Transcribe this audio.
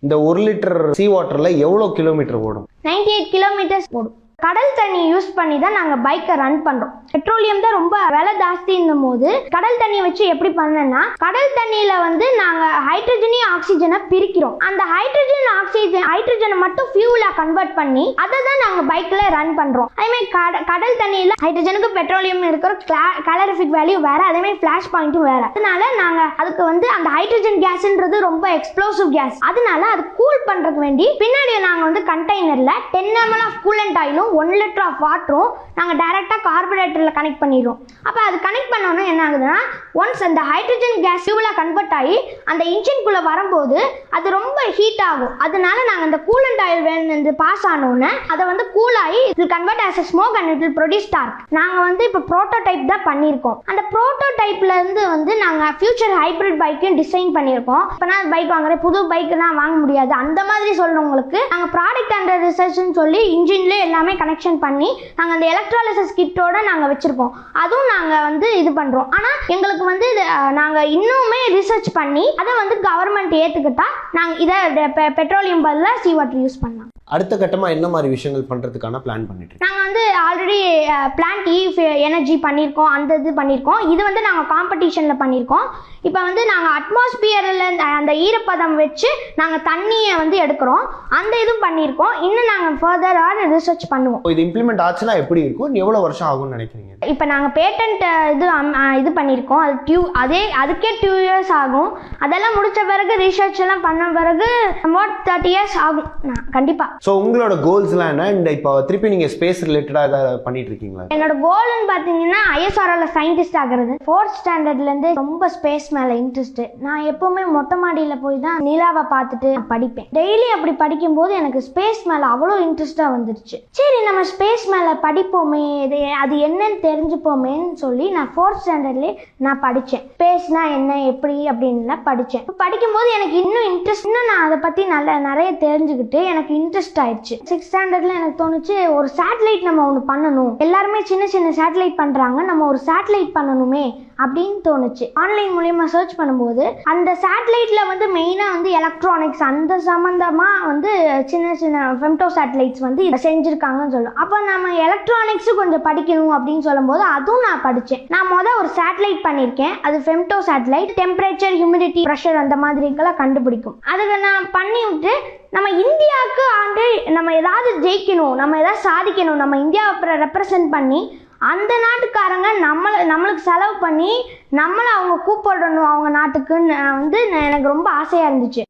இந்த 1 லிட்டர் சீ வாட்டர்ல எவ்வளவு கிலோமீட்டர் ஓடும்? 98 கிலோமீட்டர்ஸ் ஓடும். கடல் தண்ணி யூஸ் பண்ணி தான் நாங்கள் பைக்கை ரன் பண்ணுறோம். பெட்ரோலியம் தான் ரொம்ப விலை ஜாஸ்தின்னும் போது கடல் தண்ணியை வச்சு எப்படி பண்ணனா, கடல் தண்ணியில் வந்து நாங்கள் ஹைட்ரஜனையும் ஆக்சிஜனை பிரிக்கிறோம். அந்த ஹைட்ரஜனை மட்டும் ஃபியூலாக கன்வெர்ட் பண்ணி அதை தான் நாங்கள் பைக்கில் ரன் பண்ணுறோம். அதேமாதிரி கடல் தண்ணியில் ஹைட்ரஜனுக்கு பெட்ரோலியம் இருக்கிற கலரிஃபிக் வேல்யூ வேறு, அதேமாதிரி ஃப்ளாஷ் பாயிண்ட்டும் வேறு. அதனால நாங்கள் அதுக்கு வந்து அந்த ஹைட்ரஜன் கேஸ்ன்றது ரொம்ப எக்ஸ்ப்ளோசிவ் கேஸ். அதனால அது கூல் பண்ணுறதுக்கு வேண்டி பின்னாடி நாங்கள் வந்து கண்டெய்னரில் 10 ml ஆஃப் கூலண்ட் ஆயிலும் 1 லிட்டர் ஆஃப் வாட்டரும் நாங்கள் டைரெக்டாக கார்பரேட்டரில் கனெக்ட் பண்ணிடுவோம். அப்போ அது கனெக்ட் பண்ணோன்னா என்ன ஆகுதுன்னா, ஒன்ஸ் அந்த ஹைட்ரஜன் கேஸ் ஃபியூலாக கன்வெர்ட் ஆகி அந்த இன்ஜின்குள்ளே வரும்போது அது ரொம்ப ஹீட் ஆகும். அதனால நாங்கள் அந்த கூலண்ட் ஆயில் பாஸ் ஆனோன்னு அதை வந்து கூல் ஆகி இது convert as a smoke and it will produce dark. நாங்கள் வந்து இப்போ ப்ரோட்டோடைப் தான் பண்ணியிருக்கோம். அந்த ப்ரோட்டோடைப்லேருந்து வந்து நாங்கள் ஃபியூச்சர் ஹைப்ரிட் பைக்கையும் டிசைன் பண்ணியிருக்கோம். இப்போ நான் பைக் வாங்குறேன், புது பைக்கெலாம் வாங்க முடியாது, அந்த மாதிரி சொல்கிறவங்களுக்கு நாங்கள் ப்ராடக்ட் அண்டர் ரிசர்ச்னு சொல்லி இன்ஜின்லேயே எல்லாமே கனெக்ஷன் பண்ணி நாங்கள் அந்த எலக்ட்ராலிசிஸ் கிட்டோட நாங்கள் வச்சுருக்கோம். அதுவும் நாங்கள் வந்து இது பண்ணுறோம். ஆனால் எங்களுக்கு வந்து நாங்கள் இன்னுமே ரிசர்ச் பண்ணி அதை வந்து கவர்மெண்ட் ஏற்றுக்கிட்டா நாங்கள் இதை பெட்ரோலியம் பதிலாக சீ வாட்டர் யூஸ் பண்ணலாம். அடுத்த கட்டமா என்ன மாதிரி விஷயங்கள் பண்றதுக்கான பிளான் பண்ணிட்டு? நாங்கள் வந்து ஆல்ரெடி பிளான்ட் எனர்ஜி பண்ணியிருக்கோம், அந்த இது பண்ணியிருக்கோம். இது வந்து நாங்கள் காம்படிஷனில் பண்ணியிருக்கோம். இப்போ வந்து நாங்கள் அட்மாஸ்பியரில் அந்த ஈரப்பதம் வச்சு நாங்கள் தண்ணியை வந்து எடுக்கிறோம், அந்த இதுவும் பண்ணியிருக்கோம். இன்னும் நாங்கள் ஃபர்தராக ரிசர்ச் பண்ணுவோம். இது இம்ப்ளிமெண்ட் ஆச்சுன்னா எப்படி இருக்கும், எவ்வளோ வருஷம் ஆகும்னு நினைக்கிறீங்க? இப்போ நாங்கள் பேட்டன்ட் இது பண்ணியிருக்கோம். அது அதுக்கே 2 years ஆகும். அதெல்லாம் முடித்த பிறகு ரிசர்ச் எல்லாம் பண்ண பிறகு 30 years ஆகும் கண்டிப்பாக. ஸோ உங்களோட கோல்ஸ்லாம் என்ன? இந்த இப்போ திருப்பி நீங்கள் ஸ்பேஸ் ரிலேட்டடாக ஏதாவது பண்ணிட்டு இருக்கீங்களா? என்னோட கோல்னு பார்த்தீங்கன்னா ISROல சயின்டிஸ்ட் ஆகிறது. 4th ஸ்டாண்டர்ட்லேருந்து ரொம்ப ஸ்பேஸ் மேலே இன்ட்ரெஸ்ட். நான் எப்போவுமே மொட்டை மாடியில் போய் தான் நிலாவை பார்த்துட்டு படிப்பேன். டெய்லி அப்படி படிக்கும்போது எனக்கு ஸ்பேஸ் மேலே அவ்வளோ இன்ட்ரெஸ்டாக வந்துருச்சு. சரி நம்ம ஸ்பேஸ் மேலே படிப்போமே, அது என்னன்னு தெரிஞ்சுப்போமேன்னு சொல்லி நான் 4th ஸ்டாண்டர்ட்லேயே நான் படித்தேன். ஸ்பேஸ்னா என்ன எப்படி அப்படின்லாம் படித்தேன். படிக்கும்போது எனக்கு இன்னும் இன்ட்ரெஸ்ட், இன்னும் நான் அதை பற்றி நிறைய தெரிஞ்சுக்கிட்டு எனக்கு இன்ட்ரெஸ்ட் ஆயிடுச்சு. 6th ஸ்டாண்டர்ட்ல எனக்கு தோணுச்சு, ஒரு சேட்டலைட் நம்ம ஒன்று பண்ணணும். எல்லாருமே சின்ன சின்ன சேட்டலைட் பண்றாங்க, நம்ம ஒரு சேட்டலைட் பண்ணணுமே அப்படின்னு தோணுச்சு. ஆன்லைன் மூலியமா சர்ச் பண்ணும்போது அந்த சேட்டலைட்ல வந்து மெயினா வந்து எலக்ட்ரானிக்ஸ் அந்த சம்பந்தமா வந்து சின்ன சின்ன ஃபெம்டோ சேட்டலைட்ஸ் வந்து செஞ்சிருக்காங்கன்னு சொல்லும். அப்போ நம்ம எலக்ட்ரானிக்ஸ் கொஞ்சம் படிக்கணும் அப்படின்னு சொல்லும் போது அதுவும் நான் படித்தேன். நான் ஒரு சேட்டலைட் பண்ணியிருக்கேன். அது femto satellite. Temperature, humidity, pressure அந்த மாதிரிக்கெல்லாம் கண்டுபிடிக்கும். அதுக்கு நான் பண்ணி விட்டு நம்ம இந்தியாவுக்கு நம்ம ஏதாவது ஜெயிக்கணும், நம்ம ஏதாவது சாதிக்கணும், நம்ம இந்தியாவை ரெப்ரசன்ட் பண்ணி அந்த நாட்டுக்காரங்க நம்மளுக்கு செலவு பண்ணி நம்மளை அவங்க கூப்பிடணும் அவங்க நாட்டுக்குன்னு வந்து எனக்கு ரொம்ப ஆசையாக இருந்துச்சு.